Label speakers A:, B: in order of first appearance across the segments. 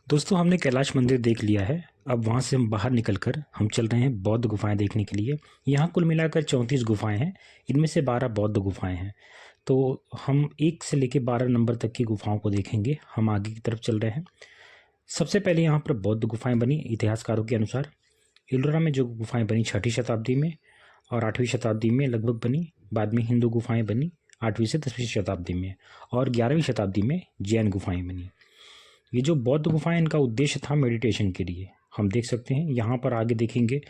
A: दोस्तों, हमने कैलाश मंदिर देख लिया है। अब वहाँ से हम बाहर निकलकर हम चल रहे हैं बौद्ध गुफाएं देखने के लिए। यहाँ कुल मिलाकर 34 गुफाएं हैं। इनमें से 12 बौद्ध गुफाएं हैं। तो हम 1 से लेकर 12 नंबर तक की गुफाओं को देखेंगे। हम आगे की तरफ चल रहे हैं। सबसे पहले यहाँ पर बौद्ध गुफाएं बनी इतिहासकारों के अनुसार। एलोरा में जो गुफाएं बनी 6वीं शताब्दी में और 8वीं शताब्दी में लगभग बनी। बाद में हिंदू गुफाएं बनी 8वीं से 10वीं शताब्दी में, और 11वीं शताब्दी में जैन गुफाएं बनी। ये जो बौद्ध गुफाएं, इनका उद्देश्य था मेडिटेशन के लिए। हम देख सकते हैं यहाँ पर आगे देखेंगे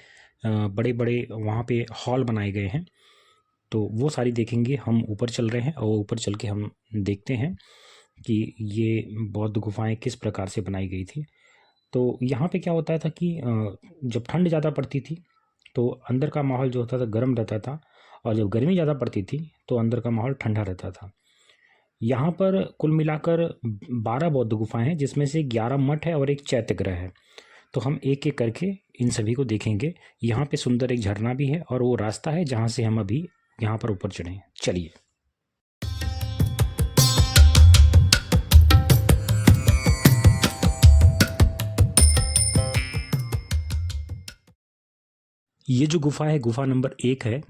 A: बड़े बड़े वहाँ पे हॉल बनाए गए हैं, तो वो सारी देखेंगे। हम ऊपर चल रहे हैं और ऊपर चल के हम देखते हैं कि ये बौद्ध गुफाएं किस प्रकार से बनाई गई थी। तो यहाँ पे क्या होता था कि जब ठंड ज़्यादा पड़ती थी तो अंदर का माहौल जो होता था गर्म रहता था, और जब गर्मी ज़्यादा पड़ती थी तो अंदर का माहौल ठंडा रहता था। यहाँ पर कुल मिलाकर 12 बौद्ध गुफाएं हैं, जिसमें से 11 मठ है और एक चैत्यगृह है। तो हम एक एक करके इन सभी को देखेंगे। यहाँ पे सुंदर एक झरना भी है और वो रास्ता है जहाँ से हम अभी यहाँ पर ऊपर चढ़े। चलिए। ये जो गुफा है, गुफा नंबर 1 है।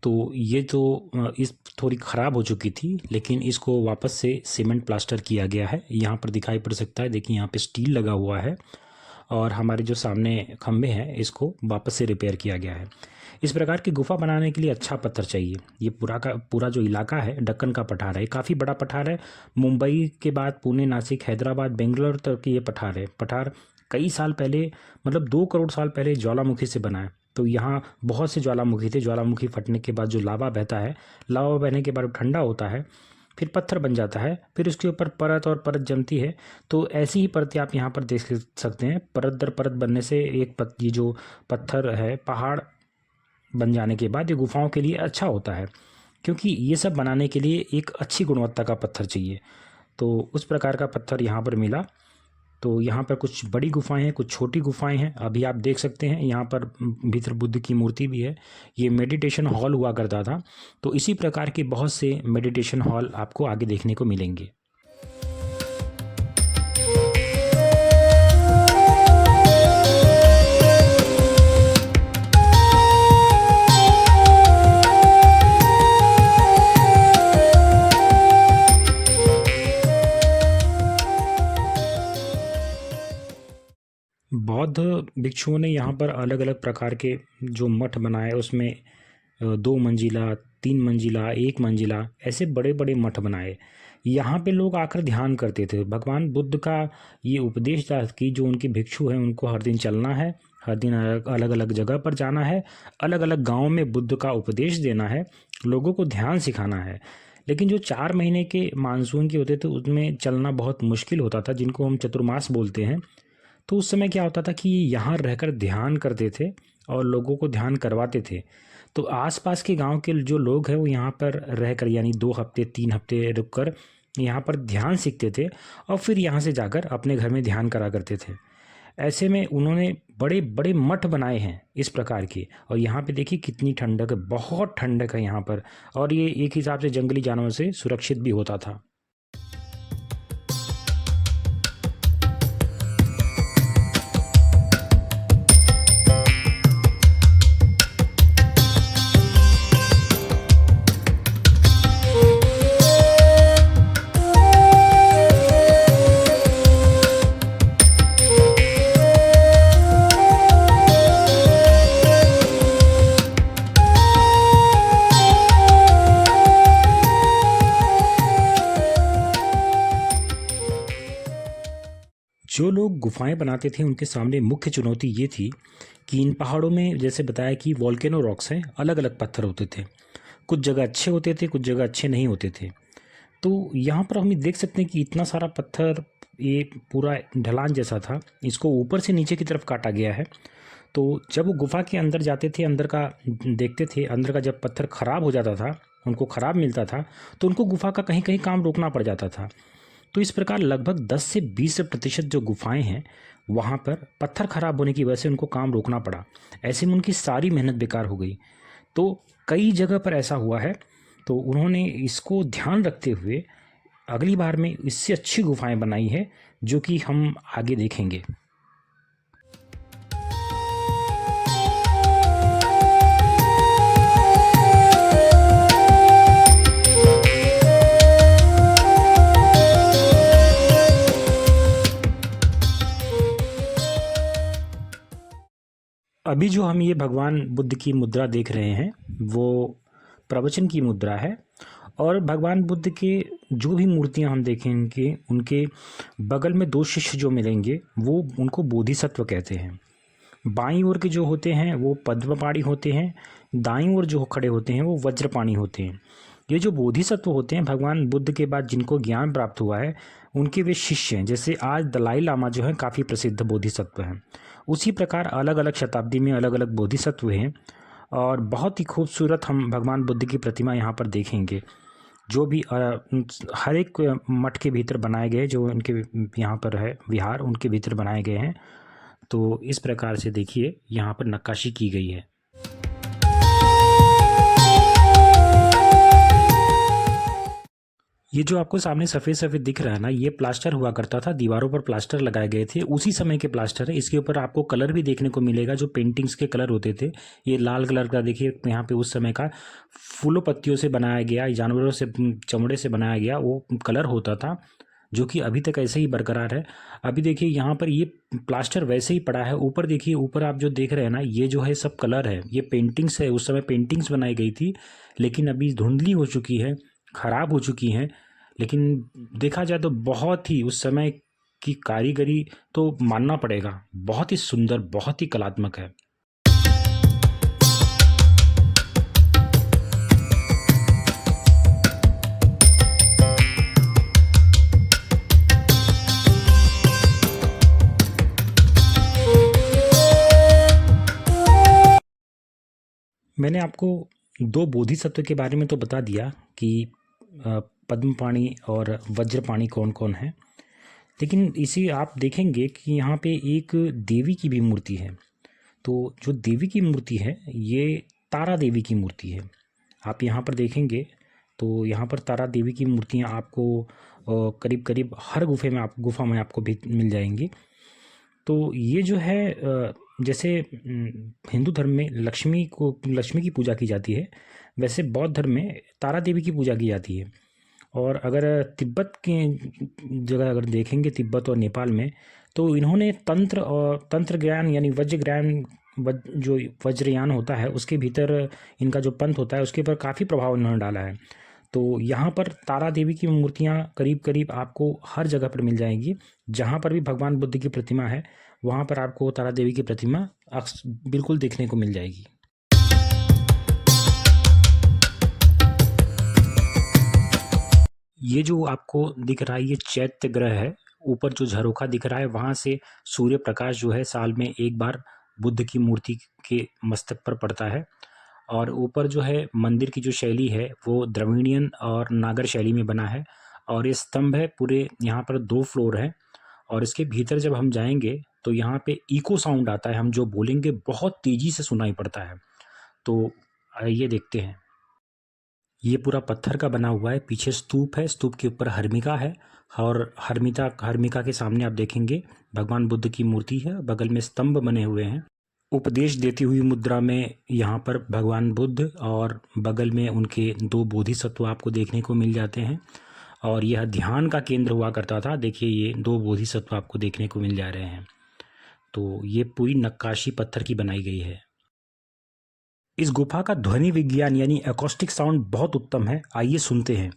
A: तो ये जो इस थोड़ी ख़राब हो चुकी थी, लेकिन इसको वापस से सीमेंट प्लास्टर किया गया है। यहाँ पर दिखाई पड़ सकता है, देखिए यहाँ पे स्टील लगा हुआ है, और हमारे जो सामने खंभे हैं इसको वापस से रिपेयर किया गया है। इस प्रकार की गुफा बनाने के लिए अच्छा पत्थर चाहिए। ये पूरा जो इलाका है दक्कन का पठार है, काफ़ी बड़ा पठार है। मुंबई के बाद पुणे, नासिक, हैदराबाद, बेंगलोर तक की ये पठार है। पठार कई साल पहले, मतलब 2 करोड़ साल पहले ज्वालामुखी से बना है। तो यहाँ बहुत से ज्वालामुखी थे। ज्वालामुखी फटने के बाद जो लावा बहता है, लावा बहने के बाद ठंडा होता है, फिर पत्थर बन जाता है, फिर उसके ऊपर परत और परत जमती है। तो ऐसी ही परतें आप यहाँ पर देख सकते हैं। परत दर परत बनने से ये जो पत्थर है, पहाड़ बन जाने के बाद ये गुफाओं के लिए अच्छा होता है, क्योंकि ये सब बनाने के लिए एक अच्छी गुणवत्ता का पत्थर चाहिए। तो उस प्रकार का पत्थर यहाँ पर मिला। तो यहाँ पर कुछ बड़ी गुफाएं हैं, कुछ छोटी गुफाएं हैं। अभी आप देख सकते हैं यहाँ पर भीतर बुद्ध की मूर्ति भी है। ये मेडिटेशन हॉल हुआ करता था। तो इसी प्रकार के बहुत से मेडिटेशन हॉल आपको आगे देखने को मिलेंगे। बौद्ध भिक्षुओं ने यहाँ पर अलग अलग प्रकार के जो मठ बनाए, उसमें 2 मंजिला, 3 मंजिला, 1 मंजिला, ऐसे बड़े बड़े मठ बनाए। यहाँ पे लोग आकर ध्यान करते थे। भगवान बुद्ध का ये उपदेश था कि जो उनके भिक्षु हैं उनको हर दिन चलना है, हर दिन अलग अलग जगह पर जाना है, अलग अलग गाँव में बुद्ध का उपदेश देना है, लोगों को ध्यान सिखाना है। लेकिन जो 4 महीने के मानसून के होते थे उसमें चलना बहुत मुश्किल होता था, जिनको हम चतुर्मास बोलते हैं। तो उस समय क्या होता था कि यहाँ रहकर ध्यान करते थे और लोगों को ध्यान करवाते थे। तो आसपास के गांव के जो लोग हैं वो यहाँ पर रहकर, यानी 2 हफ्ते 3 हफ्ते रुककर यहाँ पर ध्यान सीखते थे, और फिर यहाँ से जाकर अपने घर में ध्यान करा करते थे। ऐसे में उन्होंने बड़े बड़े मठ बनाए हैं इस प्रकार के। और यहाँ पे देखिए कितनी ठंडक है, बहुत ठंडक है यहाँ पर। और ये एक हिसाब से जंगली जानवरों से सुरक्षित भी होता था। जो लोग गुफाएं बनाते थे उनके सामने मुख्य चुनौती ये थी कि इन पहाड़ों में, जैसे बताया कि वॉल्केनो रॉक्स हैं, अलग अलग पत्थर होते थे। कुछ जगह अच्छे होते थे, कुछ जगह अच्छे नहीं होते थे। तो यहाँ पर हम देख सकते हैं कि इतना सारा पत्थर, ये पूरा ढलान जैसा था, इसको ऊपर से नीचे की तरफ काटा गया है। तो जब वो गुफ़ा के अंदर जाते थे, अंदर का देखते थे, अंदर का जब पत्थर ख़राब हो जाता था, उनको ख़राब मिलता था, तो उनको गुफ़ा का कहीं कहीं काम रोकना पड़ जाता था। तो इस प्रकार लगभग 10 से 20% जो गुफ़ाएं हैं, वहाँ पर पत्थर ख़राब होने की वजह से उनको काम रोकना पड़ा। ऐसे में उनकी सारी मेहनत बेकार हो गई। तो कई जगह पर ऐसा हुआ है। तो उन्होंने इसको ध्यान रखते हुए अगली बार में इससे अच्छी गुफ़ाएं बनाई है, जो कि हम आगे देखेंगे। अभी जो हम ये भगवान बुद्ध की मुद्रा देख रहे हैं, वो प्रवचन की मुद्रा है। और भगवान बुद्ध के जो भी मूर्तियां हम देखेंगे, उनके बगल में 2 शिष्य जो मिलेंगे, वो उनको बोधिसत्व कहते हैं। बाईं ओर के जो होते हैं वो पद्मपाणि होते हैं, दाईं ओर जो खड़े होते हैं वो वज्रपाणि होते हैं। ये जो बोधिसत्व होते हैं, भगवान बुद्ध के बाद जिनको ज्ञान प्राप्त हुआ है, उनके वे शिष्य हैं। जैसे आज दलाई लामा जो है काफ़ी प्रसिद्ध बोधिसत्व हैं, उसी प्रकार अलग अलग शताब्दी में अलग अलग बोधिसत्व हैं। और बहुत ही खूबसूरत हम भगवान बुद्ध की प्रतिमा यहाँ पर देखेंगे, जो भी हर एक मठ के भीतर बनाए गए, जो उनके यहाँ पर है विहार, उनके भीतर बनाए गए हैं। तो इस प्रकार से देखिए यहाँ पर नक्काशी की गई है। ये जो आपको सामने सफ़ेद सफ़ेद दिख रहा है ना, ये प्लास्टर हुआ करता था, दीवारों पर प्लास्टर लगाए गए थे, उसी समय के प्लास्टर है। इसके ऊपर आपको कलर भी देखने को मिलेगा, जो पेंटिंग्स के कलर होते थे। ये लाल कलर का देखिए यहाँ पे उस समय का फूलों पत्तियों से बनाया गया, जानवरों से चमड़े से बनाया गया वो कलर होता था, जो कि अभी तक ऐसे ही बरकरार है। अभी देखिए यहाँ पर ये प्लास्टर वैसे ही पड़ा है। ऊपर देखिए, ऊपर आप जो देख रहे हैं ना, ये जो है सब कलर है, ये पेंटिंग्स है। उस समय पेंटिंग्स बनाई गई थी, लेकिन अभी धुंधली हो चुकी है, ख़राब हो चुकी हैं। लेकिन देखा जाए तो बहुत ही उस समय की कारीगरी तो मानना पड़ेगा, बहुत ही सुंदर, बहुत ही कलात्मक है। मैंने आपको 2 बोधिसत्व के बारे में तो बता दिया कि पद्मपाणि और वज्रपाणि कौन कौन है। लेकिन इसी आप देखेंगे कि यहाँ पे एक देवी की भी मूर्ति है। तो जो देवी की मूर्ति है, ये तारा देवी की मूर्ति है। आप यहाँ पर देखेंगे तो यहाँ पर तारा देवी की मूर्तियाँ आपको करीब करीब हर गुफा में आपको भी मिल जाएंगी। तो ये जो है, जैसे हिंदू धर्म में लक्ष्मी की पूजा की जाती है, वैसे बौद्ध धर्म में तारा देवी की पूजा की जाती है। और अगर तिब्बत की जगह अगर देखेंगे, तिब्बत और नेपाल में, तो इन्होंने तंत्र ज्ञान यानी वज्र ज्ञान, जो वज्रयान होता है उसके भीतर इनका जो पंथ होता है, उसके ऊपर काफ़ी प्रभाव इन्होंने डाला है। तो यहाँ पर तारा देवी की मूर्तियाँ करीब करीब आपको हर जगह पर मिल जाएंगी। जहाँ पर भी भगवान बुद्ध की प्रतिमा है, वहाँ पर आपको तारा देवी की प्रतिमा बिल्कुल देखने को मिल जाएगी। ये जो आपको दिख रहा है, ये चैत्य ग्रह है। ऊपर जो झरोखा दिख रहा है, वहाँ से सूर्य प्रकाश जो है साल में एक बार बुद्ध की मूर्ति के मस्तक पर पड़ता है। और ऊपर जो है मंदिर की जो शैली है, वो द्रविड़ियन और नागर शैली में बना है। और ये स्तंभ है पूरे, यहाँ पर 2 फ्लोर है। और इसके भीतर जब हम जाएंगे तो यहाँ पे इको साउंड आता है, हम जो बोलेंगे बहुत तेजी से सुनाई पड़ता है। तो आइए देखते हैं। ये पूरा पत्थर का बना हुआ है, पीछे स्तूप है, स्तूप के ऊपर हर्मिका है। और हर्मिका के सामने आप देखेंगे भगवान बुद्ध की मूर्ति है, बगल में स्तंभ बने हुए हैं। उपदेश देती हुई मुद्रा में यहाँ पर भगवान बुद्ध और बगल में उनके 2 बोधिसत्व आपको देखने को मिल जाते हैं। और यह ध्यान का केंद्र हुआ करता था। देखिए ये 2 बोधिसत्व आपको देखने को मिल जा रहे हैं। तो ये पूरी नक्काशी पत्थर की बनाई गई है। इस गुफा का ध्वनि विज्ञान यानी एकॉस्टिक साउंड बहुत उत्तम है। आइए सुनते हैं।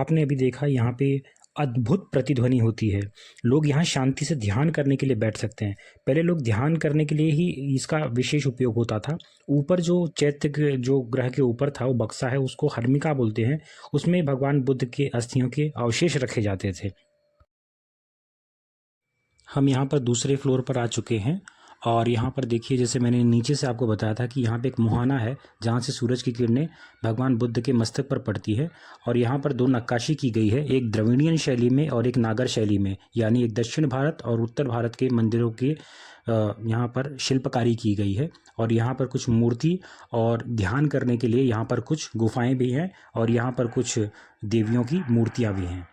A: आपने अभी देखा यहाँ पे अद्भुत प्रतिध्वनि होती है। लोग यहाँ शांति से ध्यान करने के लिए बैठ सकते हैं। पहले लोग ध्यान करने के लिए ही इसका विशेष उपयोग होता था। ऊपर जो चैत्य जो ग्रह के ऊपर था वो बक्सा है, उसको हर्मिका बोलते हैं। उसमें भगवान बुद्ध के अस्थियों के अवशेष रखे जाते थे। हम यहाँ पर दूसरे फ्लोर पर आ चुके हैं और यहाँ पर देखिए, जैसे मैंने नीचे से आपको बताया था कि यहाँ पे एक मुहाना है जहाँ से सूरज की किरणें भगवान बुद्ध के मस्तक पर पड़ती है। और यहाँ पर दो नक्काशी की गई है, एक द्रविड़ियन शैली में और एक नागर शैली में, यानी एक दक्षिण भारत और उत्तर भारत के मंदिरों के यहाँ पर शिल्पकारी की गई है। और यहाँ पर कुछ मूर्ति और ध्यान करने के लिए यहाँ पर कुछ गुफाएं भी हैं और यहाँ पर कुछ देवियों की मूर्तियाँ भी हैं।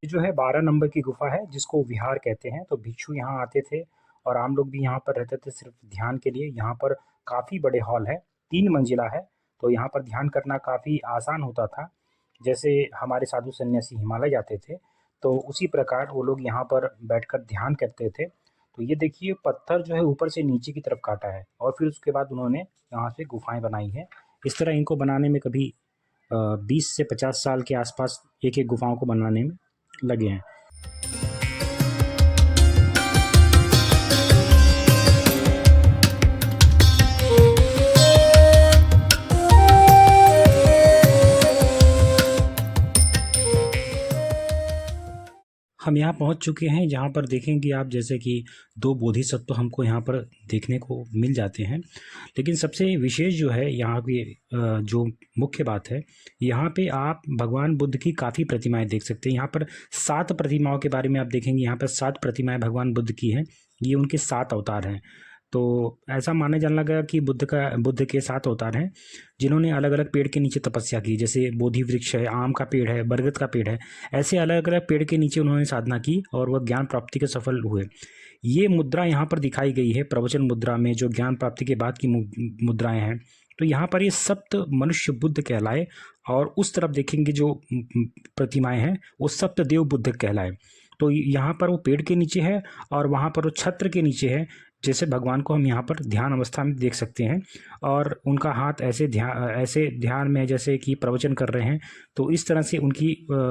A: ये जो है 12 नंबर की गुफा है जिसको विहार कहते हैं। तो भिक्षु यहाँ आते थे और आम लोग भी यहाँ पर रहते थे सिर्फ ध्यान के लिए। यहाँ पर काफ़ी बड़े हॉल है, 3 मंजिला है, तो यहाँ पर ध्यान करना काफ़ी आसान होता था। जैसे हमारे साधु सन्यासी हिमालय जाते थे तो उसी प्रकार वो लोग यहाँ पर बैठकर ध्यान करते थे। तो ये देखिए, पत्थर जो है ऊपर से नीचे की तरफ काटा है और फिर उसके बाद उन्होंने यहाँ से गुफाएं बनाई हैं। इस तरह इनको बनाने में कभी 20 से 50 साल के आसपास एक एक गुफाओं को बनाने में लगे हैं। हम यहाँ पहुँच चुके हैं जहाँ पर देखेंगे आप, जैसे कि 2 बोधिसत्व हमको यहाँ पर देखने को मिल जाते हैं। लेकिन सबसे विशेष जो है यहाँ की जो मुख्य बात है, यहाँ पे आप भगवान बुद्ध की काफ़ी प्रतिमाएं देख सकते हैं। यहाँ पर 7 प्रतिमाओं के बारे में आप देखेंगे, यहाँ पर 7 प्रतिमाएं भगवान बुद्ध की हैं। ये उनके 7 अवतार हैं। तो ऐसा माना जाने लगा कि बुद्ध के 7 अवतार हैं जिन्होंने अलग अलग पेड़ के नीचे तपस्या की। जैसे बोधि वृक्ष है, आम का पेड़ है, बरगद का पेड़ है, ऐसे अलग अलग पेड़ के नीचे उन्होंने साधना की और वह ज्ञान प्राप्ति के सफल हुए। ये मुद्रा यहाँ पर दिखाई गई है प्रवचन मुद्रा में, जो ज्ञान प्राप्ति के बाद की मुद्राएं हैं। तो यहाँ पर ये सप्त मनुष्य बुद्ध कहलाए और उस तरफ देखेंगे जो प्रतिमाएं हैं वो सप्त देव बुद्ध कहलाए। तो यहाँ पर वो पेड़ के नीचे है और वहाँ पर वो छत्र के नीचे है। जैसे भगवान को हम यहाँ पर ध्यान अवस्था में देख सकते हैं और उनका हाथ ऐसे ध्यान में जैसे कि प्रवचन कर रहे हैं। तो इस तरह से उनकी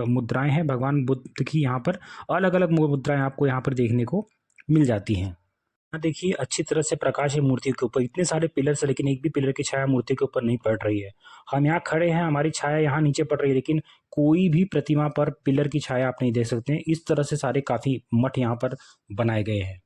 A: मुद्राएं हैं भगवान बुद्ध की। यहाँ पर अलग अलग मुद्राएं आपको यहाँ पर देखने को मिल जाती हैं। यहाँ देखिए, अच्छी तरह से प्रकाश है मूर्ति के ऊपर। इतने सारे पिलर्स है लेकिन एक भी पिलर की छाया मूर्ति के ऊपर नहीं पड़ रही है। हम यहाँ खड़े हैं, हमारी छाया यहाँ नीचे पड़ रही है, लेकिन कोई भी प्रतिमा पर पिलर की छाया आप नहीं देख सकते हैं। इस तरह से सारे काफ़ी मठ यहाँ पर बनाए गए हैं।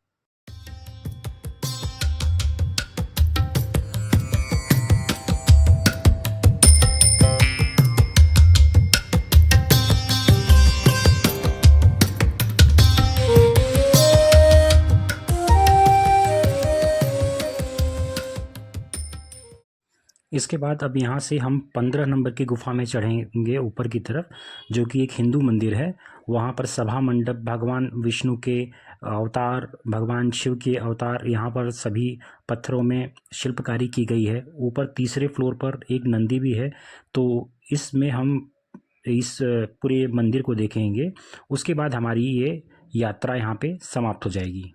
A: इसके बाद अब यहाँ से हम 15 नंबर की गुफा में चढ़ेंगे ऊपर की तरफ, जो कि एक हिंदू मंदिर है। वहाँ पर सभा मंडप, भगवान विष्णु के अवतार, भगवान शिव के अवतार यहाँ पर सभी पत्थरों में शिल्पकारी की गई है। ऊपर तीसरे फ्लोर पर एक नंदी भी है। तो इसमें हम इस पूरे मंदिर को देखेंगे। उसके बाद हमारी ये यात्रा यहाँ पे समाप्त हो जाएगी।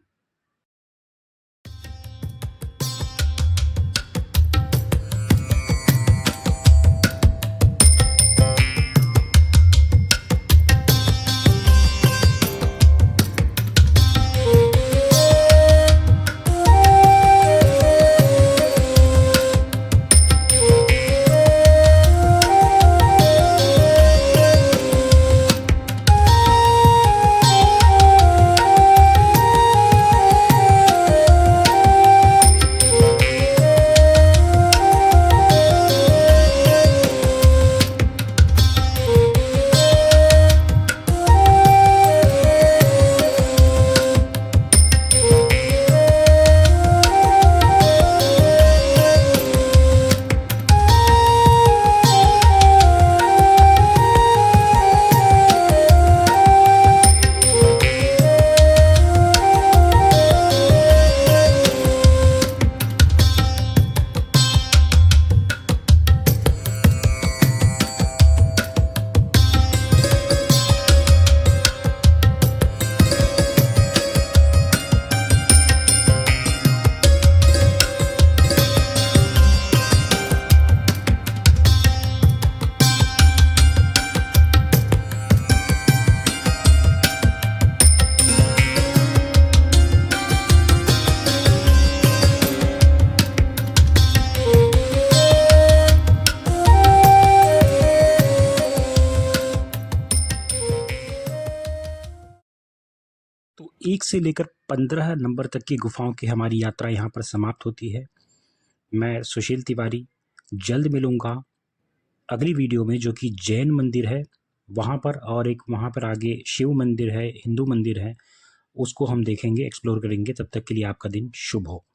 A: तो 1 से लेकर 15 नंबर तक की गुफाओं की हमारी यात्रा यहाँ पर समाप्त होती है। मैं सुशील तिवारी जल्द मिलूँगा अगली वीडियो में, जो कि जैन मंदिर है वहाँ पर, और एक वहाँ पर आगे शिव मंदिर है, हिंदू मंदिर है, उसको हम देखेंगे, एक्सप्लोर करेंगे। तब तक के लिए आपका दिन शुभ हो।